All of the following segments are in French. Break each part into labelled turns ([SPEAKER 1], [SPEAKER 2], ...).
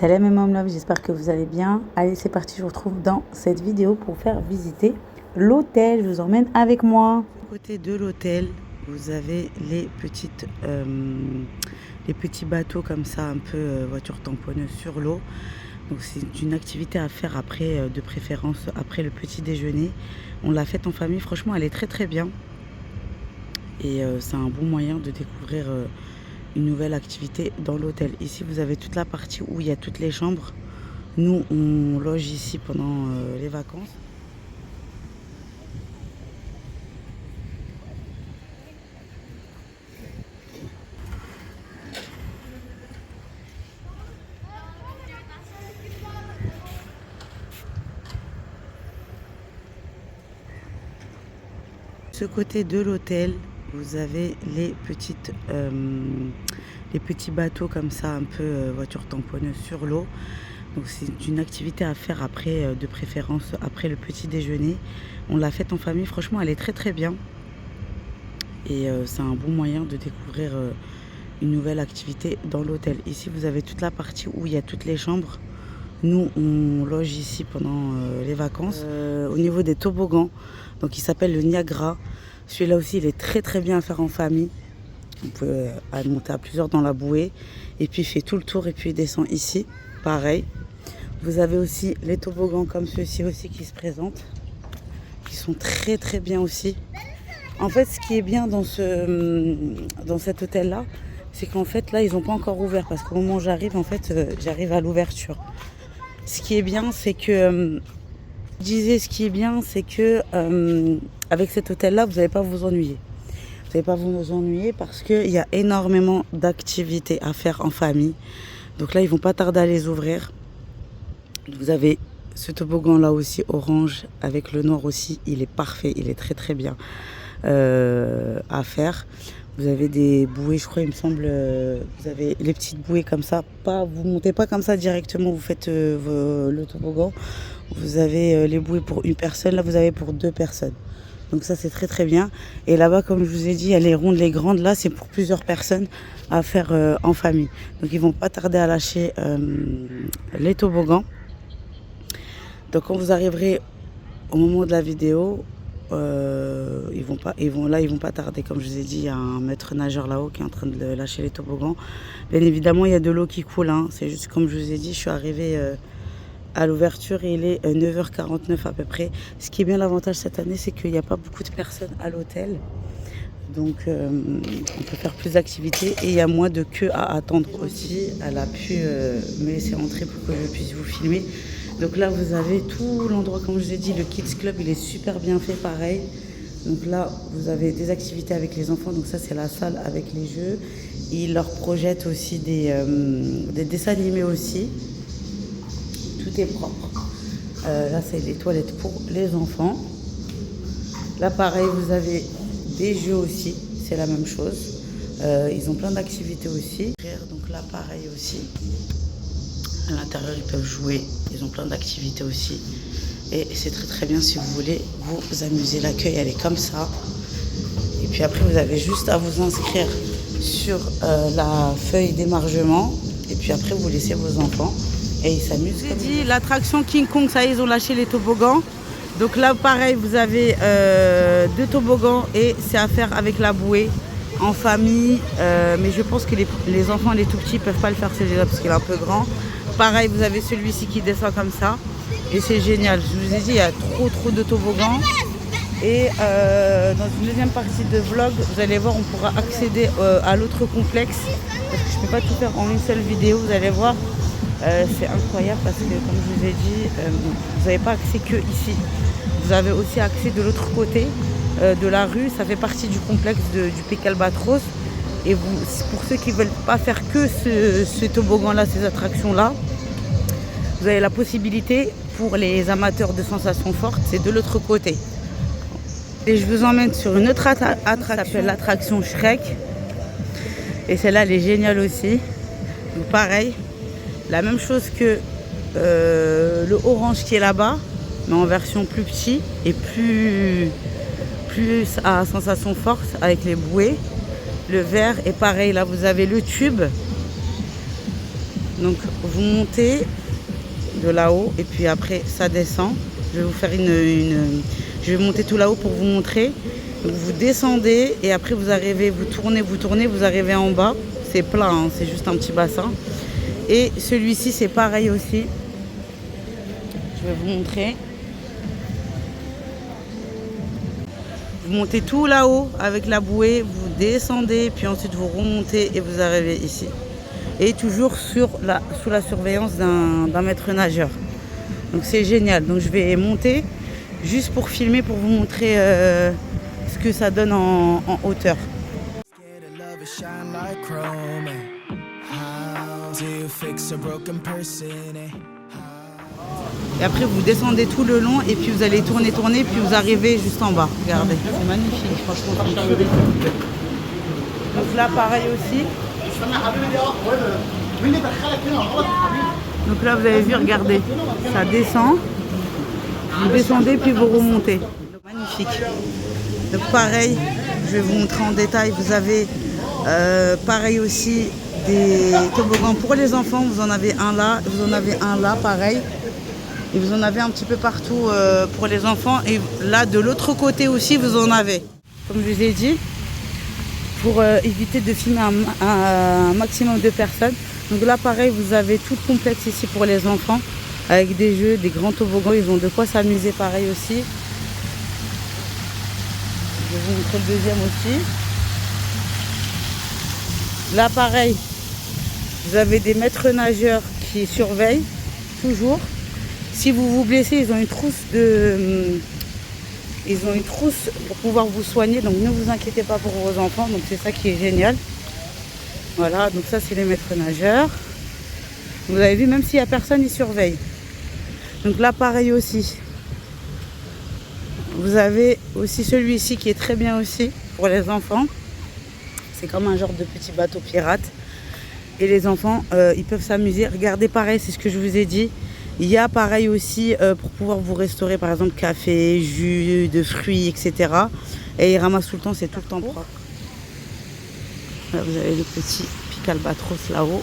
[SPEAKER 1] Salam mes love, j'espère que vous allez bien. Allez, c'est parti, je vous retrouve dans cette vidéo pour faire visiter l'hôtel. Je vous emmène avec moi. À côté de l'hôtel, vous avez les petits bateaux comme ça, un peu voiture tamponneuse sur l'eau. Donc c'est une activité à faire après, de préférence après le petit déjeuner. On l'a faite en famille, franchement elle est très très bien. Et c'est un bon moyen de découvrir une nouvelle activité dans l'hôtel. Ici vous avez toute la partie où il y a toutes les chambres. Nous on loge ici pendant les vacances. Ce côté de l'hôtel, vous avez les petits bateaux comme ça, un peu voiture tamponneuse sur l'eau. Donc c'est une activité à faire après, de préférence après le petit déjeuner. On l'a faite en famille, franchement elle est très très bien. Et c'est un bon moyen de découvrir une nouvelle activité dans l'hôtel. Ici vous avez toute la partie où il y a toutes les chambres. Nous on loge ici pendant les vacances. Au niveau des toboggans, donc il s'appelle le Niagara. Celui-là aussi il est très très bien à faire en famille. On peut monter à plusieurs dans la bouée. Et puis il fait tout le tour et puis il descend ici. Pareil. Vous avez aussi les toboggans comme ceux-ci aussi qui se présentent. Qui sont très très bien aussi. En fait ce qui est bien dans cet hôtel-là, c'est qu'en fait là ils n'ont pas encore ouvert. Parce qu'au moment où j'arrive, en fait j'arrive à l'ouverture. Ce qui est bien c'est que... avec cet hôtel-là, vous n'allez pas vous ennuyer. Vous n'allez pas vous ennuyer parce qu'il y a énormément d'activités à faire en famille. Donc là, ils ne vont pas tarder à les ouvrir. Vous avez ce toboggan-là aussi, orange, avec le noir aussi. Il est parfait, il est très très bien à faire. Vous avez des bouées, je crois, il me semble, vous avez les petites bouées comme ça. Vous ne montez pas comme ça directement, vous faites le toboggan. Vous avez les bouées pour une personne, là vous avez pour 2 personnes. Donc ça c'est très très bien. Et là-bas, comme je vous ai dit, il y a les rondes, les grandes, là c'est pour plusieurs personnes à faire en famille. Donc ils vont pas tarder à lâcher les toboggans. Donc quand vous arriverez au moment de la vidéo, ils vont pas tarder. Comme je vous ai dit, il y a un maître nageur là-haut qui est en train de lâcher les toboggans. Bien évidemment, il y a de l'eau qui coule, hein. C'est juste comme je vous ai dit, je suis arrivée à l'ouverture et il est 9h49 à peu près. Ce qui est bien, l'avantage cette année, c'est qu'il n'y a pas beaucoup de personnes à l'hôtel. Donc on peut faire plus d'activités et il y a moins de queue à attendre aussi. Elle a pu me laisser entrer pour que je puisse vous filmer. Donc là vous avez tout l'endroit, comme je vous ai dit, le Kids Club, il est super bien fait, pareil. Donc là vous avez des activités avec les enfants, donc ça c'est la salle avec les jeux. Ils leur projettent aussi des dessins animés aussi. Tout est propre. Là c'est les toilettes pour les enfants. Là pareil vous avez des jeux aussi, c'est la même chose. Ils ont plein d'activités aussi. Donc là pareil aussi. À l'intérieur ils peuvent jouer, ils ont plein d'activités aussi. Et c'est très très bien si vous voulez vous amuser. L'accueil elle est comme ça. Et puis après vous avez juste à vous inscrire sur la feuille d'émargement. Et puis après vous laissez vos enfants. Et ils s'amusent. J'ai dit l'attraction King Kong, ça ils ont lâché les toboggans. Donc là pareil vous avez 2 toboggans et c'est à faire avec la bouée en famille. Mais je pense que les enfants, les tout petits, peuvent pas le faire celui-là parce qu'il est un peu grand. Pareil vous avez celui-ci qui descend comme ça. Et c'est génial. Je vous ai dit il y a trop de toboggans. Et dans une deuxième partie de vlog, vous allez voir, on pourra accéder à l'autre complexe. Parce que je ne peux pas tout faire en une seule vidéo, vous allez voir. C'est incroyable parce que comme je vous ai dit, vous n'avez pas accès que ici. Vous avez aussi accès de l'autre côté de la rue. Ça fait partie du complexe du Pic Albatros. Et pour ceux qui ne veulent pas faire que ce toboggan-là, ces attractions-là, vous avez la possibilité pour les amateurs de sensations fortes, c'est de l'autre côté. Et je vous emmène sur une autre attraction, ça s'appelle l'attraction Shrek. Et celle-là, elle est géniale aussi. Donc pareil. La même chose que le orange qui est là-bas, mais en version plus petit et plus à sensation forte avec les bouées. Le vert est pareil, là vous avez le tube Donc vous montez de là-haut et puis après ça descend. Je vais vous faire je vais monter tout là-haut pour vous montrer. Donc vous descendez et après vous arrivez, vous tournez, vous arrivez en bas. C'est plat, hein, c'est juste un petit bassin. Et celui-ci c'est pareil aussi. Je vais vous montrer. Vous montez tout là-haut avec la bouée, vous descendez, puis ensuite vous remontez et vous arrivez ici. Et toujours sous la surveillance d'un maître nageur. Donc c'est génial. Donc je vais monter juste pour filmer, pour vous montrer ce que ça donne en hauteur. Et après vous descendez tout le long et puis vous allez tourner, puis vous arrivez juste en bas. Regardez, c'est magnifique, franchement. Donc là pareil aussi. Donc là vous avez vu, regardez, ça descend. Vous descendez puis vous remontez. Magnifique. Donc pareil, je vais vous montrer en détail. Vous avez pareil aussi des toboggans pour les enfants. Vous en avez un là, vous en avez un là, pareil. Et vous en avez un petit peu partout pour les enfants. Et là, de l'autre côté aussi, vous en avez. Comme je vous ai dit, pour éviter de filmer un maximum de personnes. Donc là, pareil, vous avez tout le complexe ici pour les enfants. Avec des jeux, des grands toboggans. Ils ont de quoi s'amuser pareil aussi. Je vais vous montrer le deuxième aussi. Là, pareil, vous avez des maîtres nageurs qui surveillent toujours. Si vous vous blessez, ils ont une trousse pour pouvoir vous soigner. Donc ne vous inquiétez pas pour vos enfants. Donc c'est ça qui est génial. Voilà, donc ça c'est les maîtres nageurs. Vous avez vu, même s'il n'y a personne, ils surveillent. Donc là, pareil aussi. Vous avez aussi celui-ci qui est très bien aussi pour les enfants. C'est comme un genre de petit bateau pirate. Et les enfants, ils peuvent s'amuser. Regardez, pareil, c'est ce que je vous ai dit. Il y a pareil aussi pour pouvoir vous restaurer, par exemple, café, jus de fruits, etc. Et ils ramassent tout le temps, c'est tout le temps propre. Là, vous avez le petit pic albatros là-haut.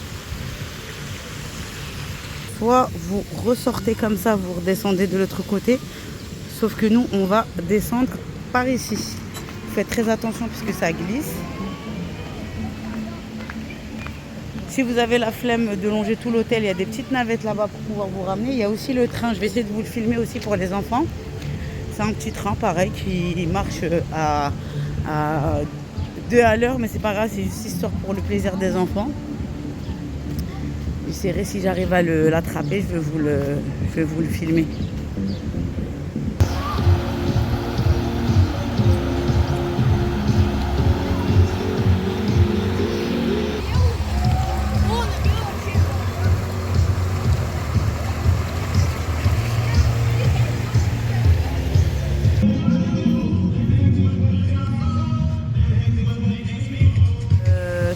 [SPEAKER 1] Soit vous ressortez comme ça, vous redescendez de l'autre côté. Sauf que nous, on va descendre par ici. Faites très attention puisque ça glisse. Si vous avez la flemme de longer tout l'hôtel, il y a des petites navettes là-bas pour pouvoir vous ramener. Il y a aussi le train, je vais essayer de vous le filmer aussi pour les enfants. C'est un petit train pareil qui marche à 2 à l'heure, mais c'est pas grave, c'est juste histoire pour le plaisir des enfants. J'essaierai, si j'arrive à l'attraper, je vais vous le filmer.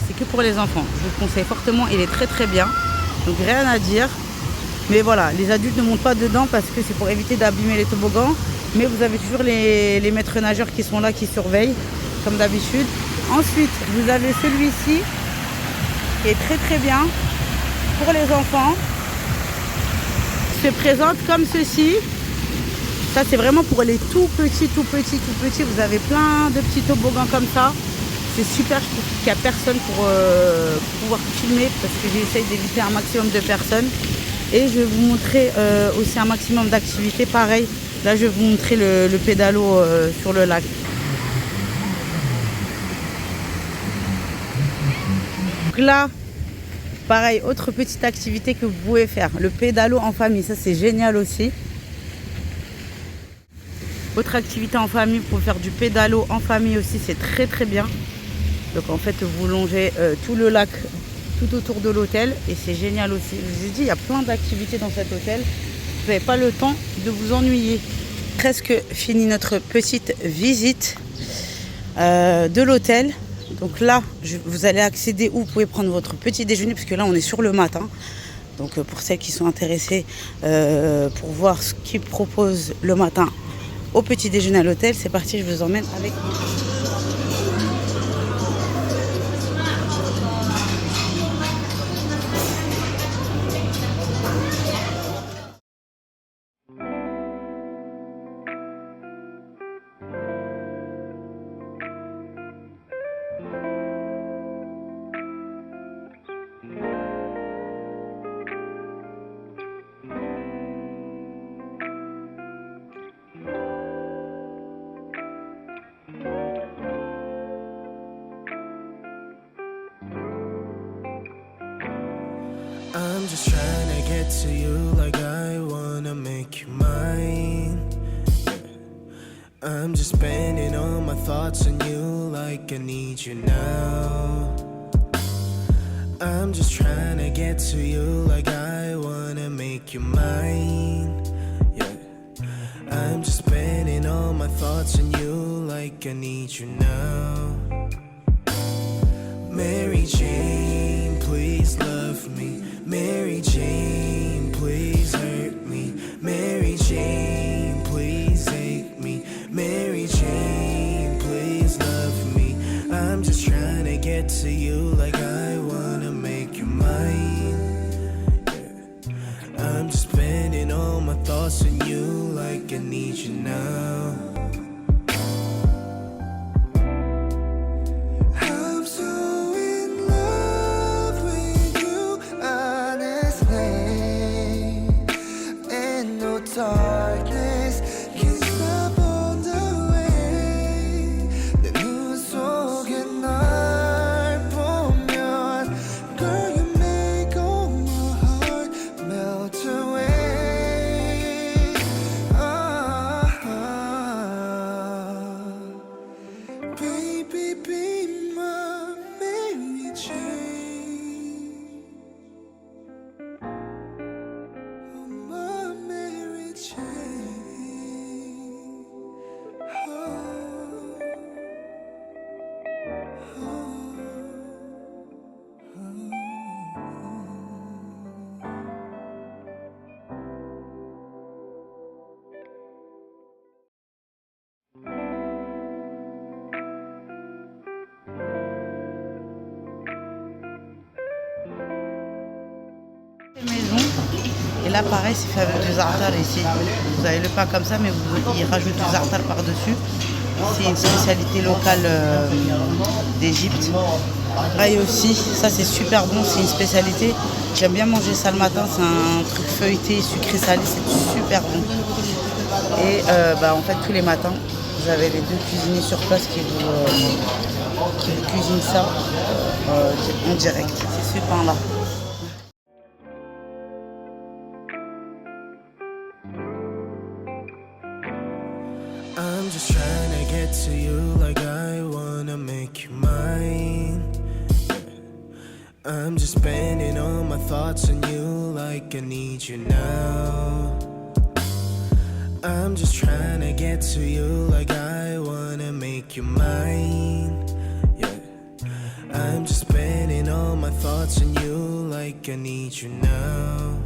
[SPEAKER 1] C'est que pour les enfants. Je vous le conseille fortement, il est très très bien. Donc rien à dire. Mais voilà, les adultes ne montent pas dedans parce que c'est pour éviter d'abîmer les toboggans. Mais vous avez toujours les maîtres nageurs qui sont là, qui surveillent, comme d'habitude. Ensuite, vous avez celui-ci qui est très très bien pour les enfants. Il se présente comme ceci. Ça, c'est vraiment pour les tout petits. Vous avez plein de petits toboggans comme ça. C'est super, je trouve qu'il n'y a personne pour pouvoir filmer parce que j'essaye d'éviter un maximum de personnes. Et je vais vous montrer aussi un maximum d'activités. Pareil, là je vais vous montrer le pédalo sur le lac. Donc là, pareil, autre petite activité que vous pouvez faire. Le pédalo en famille, ça c'est génial aussi. Autre activité en famille, pour faire du pédalo en famille aussi, c'est très très bien. Donc en fait, vous longez tout le lac tout autour de l'hôtel et c'est génial aussi. Je vous ai dit, il y a plein d'activités dans cet hôtel. Vous n'avez pas le temps de vous ennuyer. Presque fini notre petite visite de l'hôtel. Donc là, vous allez accéder où vous pouvez prendre votre petit déjeuner parce que là, on est sur le matin. Donc pour celles qui sont intéressées pour voir ce qu'ils proposent le matin au petit déjeuner à l'hôtel, c'est parti, je vous emmène avec moi.
[SPEAKER 2] just trying to get to you like I wanna make you mine. I'm just spending all my thoughts on you like I need you now. I'm just trying to get to you like I wanna make you mine. Yeah, I'm just spending all my thoughts on you like I need you now. Mary Jane, please love me. Mary Jane, please hurt me. Mary Jane, please hate me. Mary Jane, please love me. I'm just trying to get to you like I wanna make you mine. Yeah. I'm just spending all my thoughts on you like I need you now.
[SPEAKER 3] Darkness can't stop on the way. 내 눈 속에 날 보면, girl, you make all my heart melt away. Baby, be my Mary Jane. Oh, my Mary Jane.
[SPEAKER 1] Maison. Et là pareil c'est fait avec du za'atar ici. Vous avez le pain comme ça mais ils rajoutent du za'atar par-dessus. C'est une spécialité locale d'Égypte. Pareil aussi, ça c'est super bon, c'est une spécialité. J'aime bien manger ça le matin, c'est un truc feuilleté, sucré salé, c'est super bon. Et en fait tous les matins, vous avez les deux cuisiniers sur place qui vous cuisinent ça en direct. C'est ce pain là.
[SPEAKER 2] I'm just trying to get to you like I wanna make you mine. I'm just spending all my thoughts on you like I need you now. I'm just trying to get to you like I wanna make you mine. Yeah, I'm just spending all my thoughts on you like I need you now.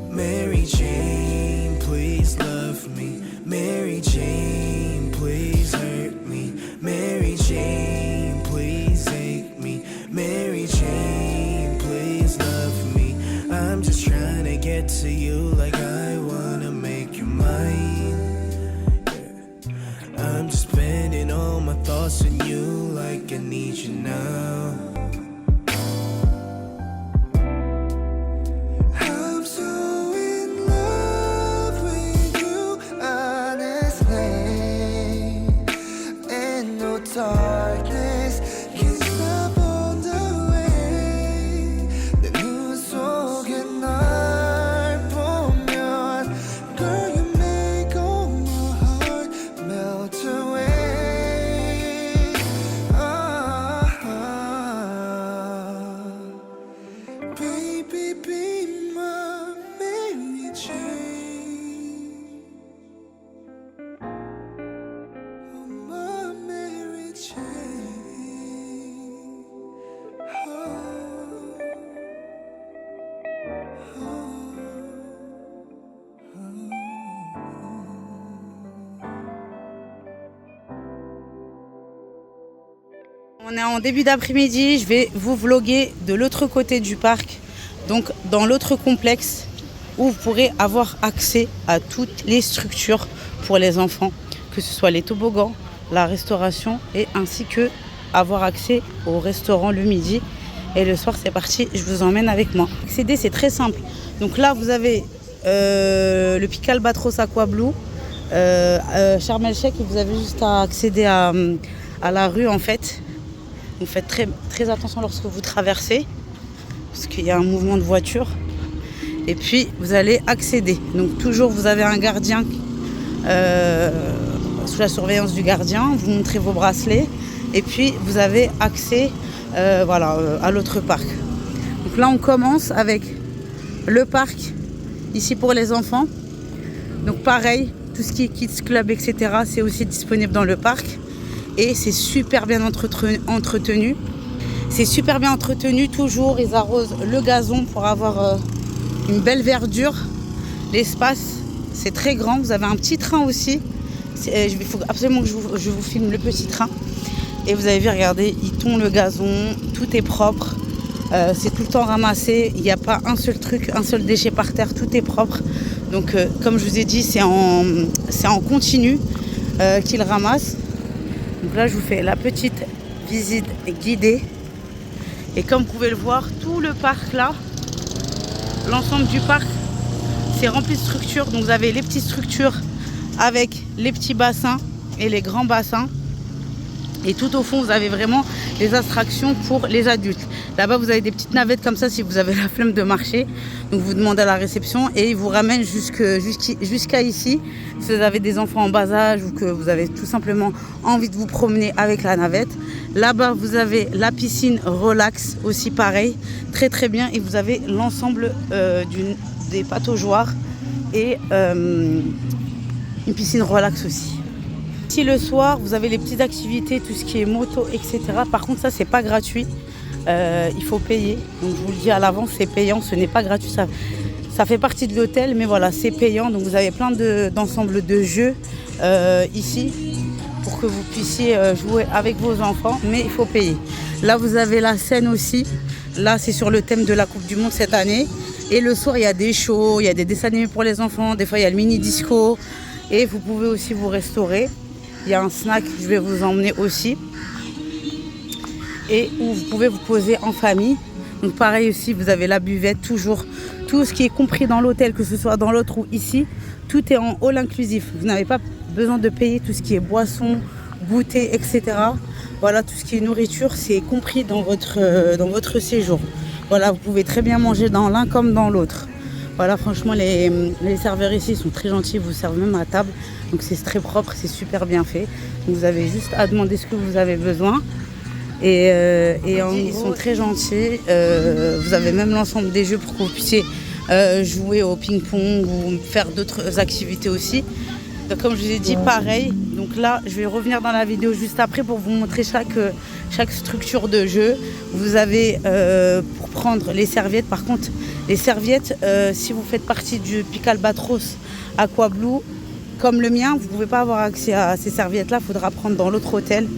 [SPEAKER 2] Mary Jane, please love me. Mary Jane, please hurt me. Mary Jane, please hate me. Mary Jane, please love me. I'm just trying to get to you like I wanna make you mine. Yeah. I'm just spending all my thoughts on you like I need you now.
[SPEAKER 3] Darkness can't stop on the way. 내 눈 속에 날 보면, girl, you make all my heart melt away. Baby, be my Mary Jane. Oh, my Mary Jane.
[SPEAKER 1] On est en début d'après-midi, je vais vous vloguer de l'autre côté du parc, donc dans l'autre complexe où vous pourrez avoir accès à toutes les structures pour les enfants, que ce soit les toboggans, la restauration et ainsi que avoir accès au restaurant le midi. Et le soir c'est parti, je vous emmène avec moi. Accéder c'est très simple, donc là vous avez le Pic Albatros Aqua Blue, Sharm El Sheikh, et vous avez juste à accéder à la rue en fait. Donc faites très attention lorsque vous traversez. parce qu'il y a un mouvement de voiture. Et puis vous allez accéder. Donc toujours vous avez un gardien sous la surveillance du gardien. Vous montrez vos bracelets. Et puis vous avez accès à l'autre parc. Donc là on commence avec le parc ici pour les enfants. Donc pareil, tout ce qui est Kids Club, etc. c'est aussi disponible dans le parc. Et c'est super bien entretenu. C'est super bien entretenu, toujours. Ils arrosent le gazon pour avoir une belle verdure. L'espace, c'est très grand. Vous avez un petit train aussi. Il faut absolument que je vous filme le petit train. Et vous avez vu, regardez, ils tondent le gazon. Tout est propre. C'est tout le temps ramassé. Il n'y a pas un seul truc, un seul déchet par terre. Tout est propre. Donc, comme je vous ai dit, c'est en continu qu'ils ramassent. Donc là, je vous fais la petite visite guidée. Et comme vous pouvez le voir, tout le parc là, l'ensemble du parc, c'est rempli de structures. Donc vous avez les petites structures avec les petits bassins et les grands bassins. Et tout au fond, vous avez vraiment les attractions pour les adultes. Là-bas, vous avez des petites navettes comme ça si vous avez la flemme de marcher. Donc vous demandez à la réception et ils vous ramènent jusqu'à ici. Si vous avez des enfants en bas âge ou que vous avez tout simplement envie de vous promener avec la navette. Là-bas, vous avez la piscine relax aussi pareil. Très très bien. Et vous avez l'ensemble des pataugeoires et une piscine relax aussi. Ici le soir, vous avez les petites activités, tout ce qui est moto, etc. Par contre, ça, c'est pas gratuit. Il faut payer. Donc, je vous le dis à l'avance, c'est payant. Ce n'est pas gratuit. Ça fait partie de l'hôtel, mais voilà, c'est payant. Donc, vous avez plein d'ensembles de jeux ici pour que vous puissiez jouer avec vos enfants, mais il faut payer. Là, vous avez la scène aussi. Là, c'est sur le thème de la Coupe du Monde cette année. Et le soir, il y a des shows, il y a des dessins animés pour les enfants. Des fois, il y a le mini-disco. Et vous pouvez aussi vous restaurer. Il y a un snack, je vais vous emmener aussi. Et où vous pouvez vous poser en famille. Donc pareil aussi, vous avez la buvette, toujours. Tout ce qui est compris dans l'hôtel, que ce soit dans l'autre ou ici, tout est en all inclusif. Vous n'avez pas besoin de payer tout ce qui est boisson, goûter, etc. Voilà, tout ce qui est nourriture, c'est compris dans votre séjour. Voilà, vous pouvez très bien manger dans l'un comme dans l'autre. Voilà, franchement, les serveurs ici sont très gentils, ils vous servent même à table. Donc c'est très propre, c'est super bien fait. Donc, vous avez juste à demander ce que vous avez besoin. Et ils sont très gentils. Vous avez même l'ensemble des jeux pour que vous puissiez jouer au ping-pong ou faire d'autres activités aussi. Donc, comme je vous ai dit, pareil. Donc là, je vais revenir dans la vidéo juste après pour vous montrer chaque structure de jeu. Vous avez pour prendre les serviettes. Par contre, les serviettes, si vous faites partie du Pic Albatros Aquablue, comme le mien, vous ne pouvez pas avoir accès à ces serviettes-là. Il faudra prendre dans l'autre hôtel.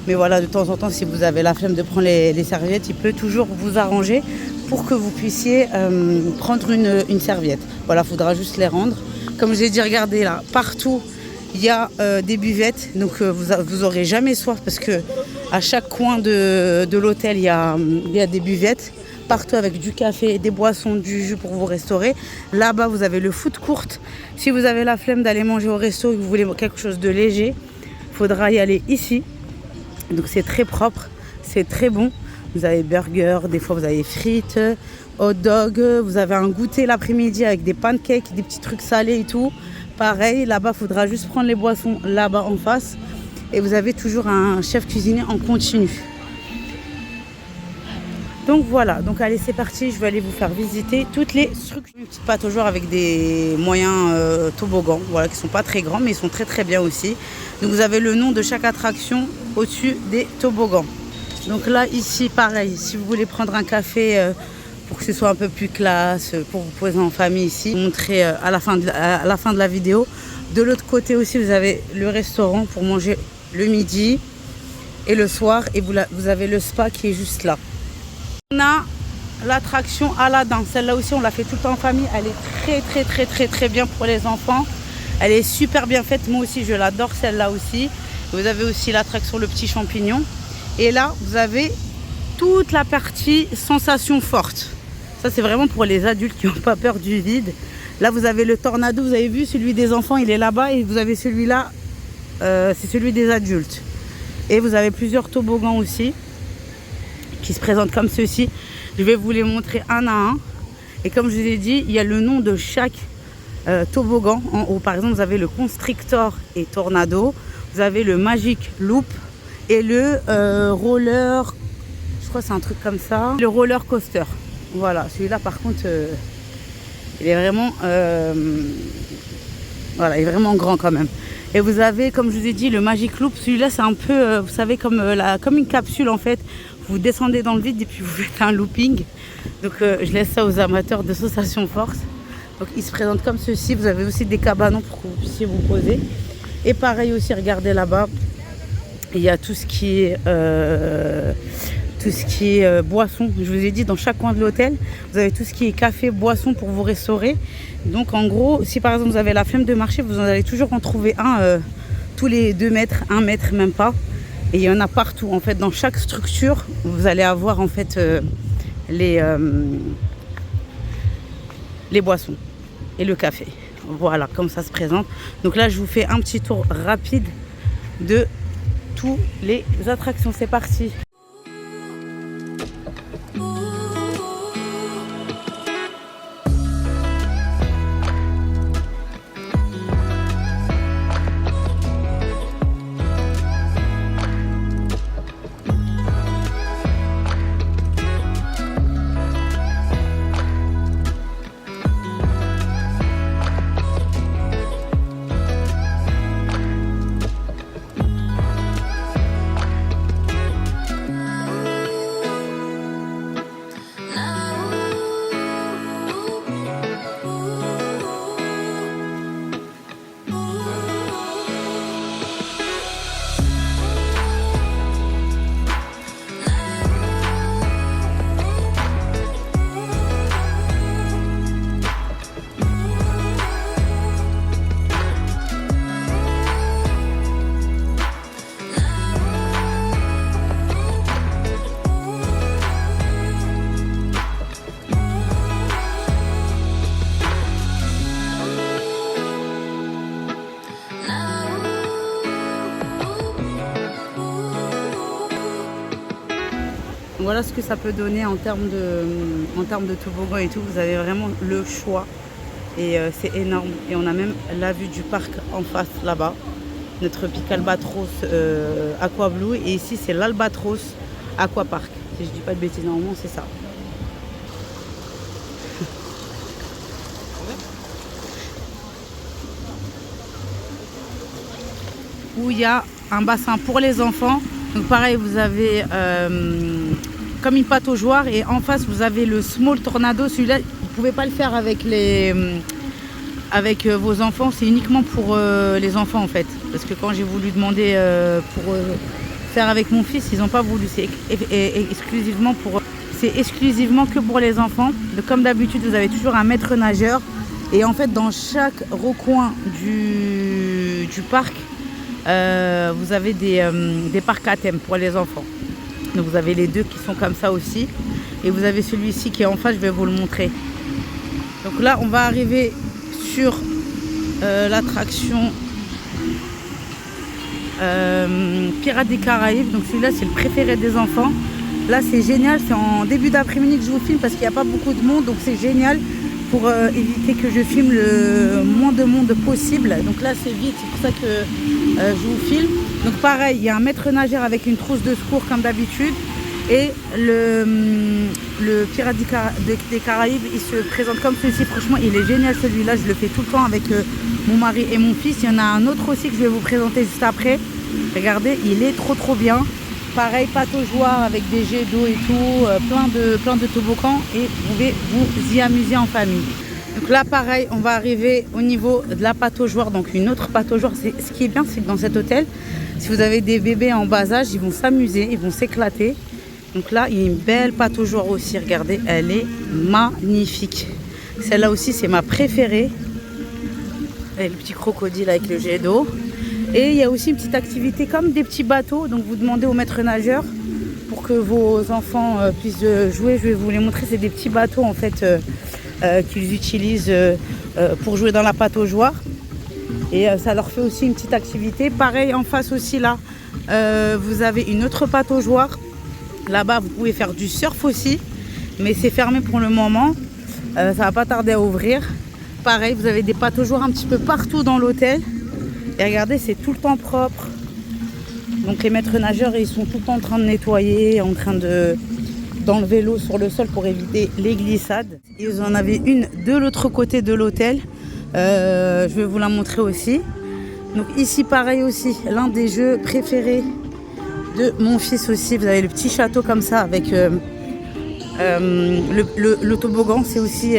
[SPEAKER 1] Mais voilà, de temps en temps, si vous avez la flemme de prendre les serviettes, il peut toujours vous arranger pour que vous puissiez prendre une serviette. Voilà, il faudra juste les rendre. Comme je l'ai dit, regardez là, partout, il y a des buvettes. Donc, vous n'aurez jamais soif parce que à chaque coin de l'hôtel, il y a des buvettes. Partout avec du café, des boissons, du jus pour vous restaurer. Là-bas, vous avez le food court. Si vous avez la flemme d'aller manger au resto et que vous voulez quelque chose de léger, il faudra y aller ici. Donc c'est très propre, c'est très bon. Vous avez burger, des fois vous avez frites, hot dog. Vous avez un goûter l'après-midi avec des pancakes, des petits trucs salés et tout. Pareil, là-bas, il faudra juste prendre les boissons là-bas en face. Et vous avez toujours un chef cuisinier en continu. Donc voilà, donc allez c'est parti, je vais aller vous faire visiter toutes les structures. Une petite pataugeoire avec des moyens toboggans, voilà, qui ne sont pas très grands mais ils sont très très bien aussi. Donc vous avez le nom de chaque attraction au-dessus des toboggans. Donc là ici pareil, si vous voulez prendre un café pour que ce soit un peu plus classe, pour vous poser en famille ici, je vais vous montrer à la fin de la vidéo. De l'autre côté aussi vous avez le restaurant pour manger le midi et le soir et vous avez le spa qui est juste là. On a l'attraction Aladdin, celle-là aussi on l'a fait tout le temps en famille, elle est très bien pour les enfants, elle est super bien faite, moi aussi je l'adore celle-là aussi. Vous avez aussi l'attraction le petit champignon et là vous avez toute la partie sensation forte, ça c'est vraiment pour les adultes qui n'ont pas peur du vide. Là vous avez le tornado, vous avez vu celui des enfants il est là-bas et vous avez celui-là, c'est celui des adultes et vous avez plusieurs toboggans aussi qui se présentent comme ceci. Je vais vous les montrer un à un. Et comme je vous ai dit, il y a le nom de chaque toboggan. En haut, par exemple, vous avez le Constrictor et Tornado. Vous avez le Magic Loop et le Roller... Je crois que c'est un truc comme ça. Le Roller Coaster. Voilà, celui-là, par contre, il est vraiment... voilà, il est vraiment grand quand même. Et vous avez, comme je vous ai dit, le Magic Loop. Celui-là, c'est un peu, vous savez, comme une capsule en fait. Vous descendez dans le vide et puis vous faites un looping. Donc, je laisse ça aux amateurs de sensation force. Donc, il se présente comme ceci. Vous avez aussi des cabanons pour que vous puissiez vous poser. Et pareil aussi, regardez là-bas. Il y a tout ce qui est boisson. Je vous ai dit, dans chaque coin de l'hôtel, vous avez tout ce qui est café, boisson pour vous restaurer. Donc en gros, si par exemple vous avez la flemme de marcher, vous en allez toujours en trouver un tous les 2 mètres, 1 mètre même pas. Et il y en a partout. En fait, dans chaque structure, vous allez avoir en fait les boissons et le café. Voilà, comme ça se présente. Donc là, je vous fais un petit tour rapide de toutes les attractions. C'est parti. Voilà ce que ça peut donner en termes de toboggan et tout. Vous avez vraiment le choix et c'est énorme. Et on a même la vue du parc en face là-bas. Notre pic Albatros Aqua Blue. Et ici c'est l'Albatros Aqua Park. Si je dis pas de bêtises, normalement c'est ça. Où il y a un bassin pour les enfants. Donc pareil, vous avez comme une pataugeoire et en face vous avez le Small Tornado. Celui-là, vous ne pouvez pas le faire avec vos enfants, c'est uniquement pour les enfants en fait. Parce que quand j'ai voulu demander pour faire avec mon fils, ils n'ont pas voulu. C'est exclusivement que pour les enfants. Donc, comme d'habitude, vous avez toujours un maître nageur. Et en fait, dans chaque recoin du parc, vous avez des parcs à thème pour les enfants. Donc vous avez les deux qui sont comme ça aussi. Et vous avez celui-ci qui est en face, je vais vous le montrer. Donc là, on va arriver sur l'attraction Pirates des Caraïbes. Donc celui-là, c'est le préféré des enfants. Là, c'est génial. C'est en début d'après-midi que je vous filme parce qu'il n'y a pas beaucoup de monde. Donc c'est génial pour éviter que je filme le moins de monde possible. Donc là, c'est vite. C'est pour ça que je vous filme. Donc pareil, il y a un maître nageur avec une trousse de secours comme d'habitude. Et le Pirate des Caraïbes, il se présente comme ceci. Franchement, il est génial celui-là. Je le fais tout le temps avec mon mari et mon fils. Il y en a un autre aussi que je vais vous présenter juste après. Regardez, il est trop bien. Pareil, pataugeoire avec des jets d'eau et tout. Plein de toboggans. Et vous pouvez vous y amuser en famille. Donc là, pareil, on va arriver au niveau de la pataugeoire. Donc une autre pataugeoire. Ce qui est bien, c'est que dans cet hôtel, si vous avez des bébés en bas âge, ils vont s'amuser, ils vont s'éclater. Donc là, il y a une belle pataugeoire aussi. Regardez, elle est magnifique. Celle-là aussi, c'est ma préférée. Avec le petit crocodile avec le jet d'eau. Et il y a aussi une petite activité comme des petits bateaux. Donc vous demandez au maître nageur pour que vos enfants puissent jouer. Je vais vous les montrer. C'est des petits bateaux en fait qu'ils utilisent pour jouer dans la pataugeoire. Et ça leur fait aussi une petite activité. Pareil, en face aussi là, vous avez une autre pataugeoire. Là-bas, vous pouvez faire du surf aussi. mais c'est fermé pour le moment. Ça va pas tarder à ouvrir. Pareil, vous avez des pataugeoires un petit peu partout dans l'hôtel. Et regardez, c'est tout le temps propre. Donc les maîtres nageurs, ils sont tout le temps en train de nettoyer, en train d'enlever l'eau sur le sol pour éviter les glissades. Ils en avaient une de l'autre côté de l'hôtel. Je vais vous la montrer aussi. Donc ici, pareil aussi, l'un des jeux préférés de mon fils aussi. Vous avez le petit château comme ça avec le toboggan. C'est aussi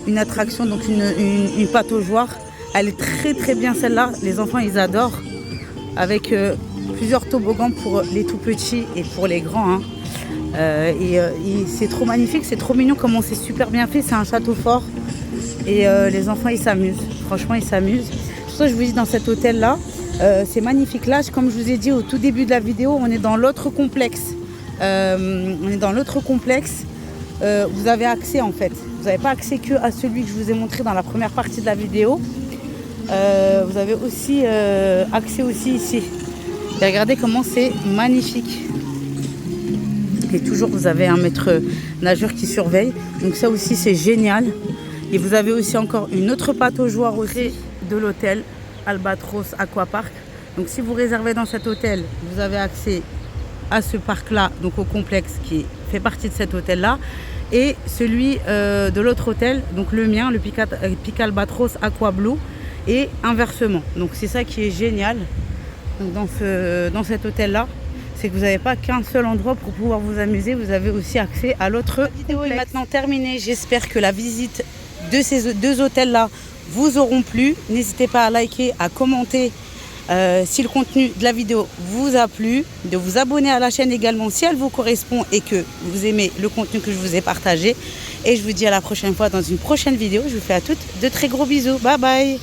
[SPEAKER 1] une attraction, donc une pataugeoire. Elle est très très bien celle-là. Les enfants, ils adorent. Avec plusieurs toboggans pour les tout petits et pour les grands. Hein. Et c'est trop magnifique, c'est trop mignon comment c'est super bien fait. C'est un château fort et les enfants ils s'amusent. Franchement ils s'amusent. Pour ça je vous dis dans cet hôtel là, c'est magnifique. Là comme je vous ai dit au tout début de la vidéo, on est dans l'autre complexe. Vous avez accès en fait. Vous n'avez pas accès que à celui que je vous ai montré dans la première partie de la vidéo. Vous avez aussi accès aussi ici. Et regardez comment c'est magnifique. Et toujours vous avez un maître nageur qui surveille. Donc ça aussi c'est génial. Et vous avez aussi encore une autre pataugeoire aussi de l'hôtel Albatros Aquapark. Donc si vous réservez dans cet hôtel, vous avez accès à ce parc là, donc au complexe qui fait partie de cet hôtel là. Et celui de l'autre hôtel, donc le mien, le Pic Albatros Aqua Blue. Et inversement. Donc c'est ça qui est génial. Donc dans cet hôtel là, c'est que vous n'avez pas qu'un seul endroit pour pouvoir vous amuser, vous avez aussi accès à l'autre. La vidéo est maintenant terminée. J'espère que la visite de ces deux hôtels là vous auront plu. N'hésitez pas à liker, à commenter si le contenu de la vidéo vous a plu, de vous abonner à la chaîne également si elle vous correspond et que vous aimez le contenu que je vous ai partagé. Et je vous dis à la prochaine fois dans une prochaine vidéo. Je vous fais à toutes de très gros bisous. Bye bye.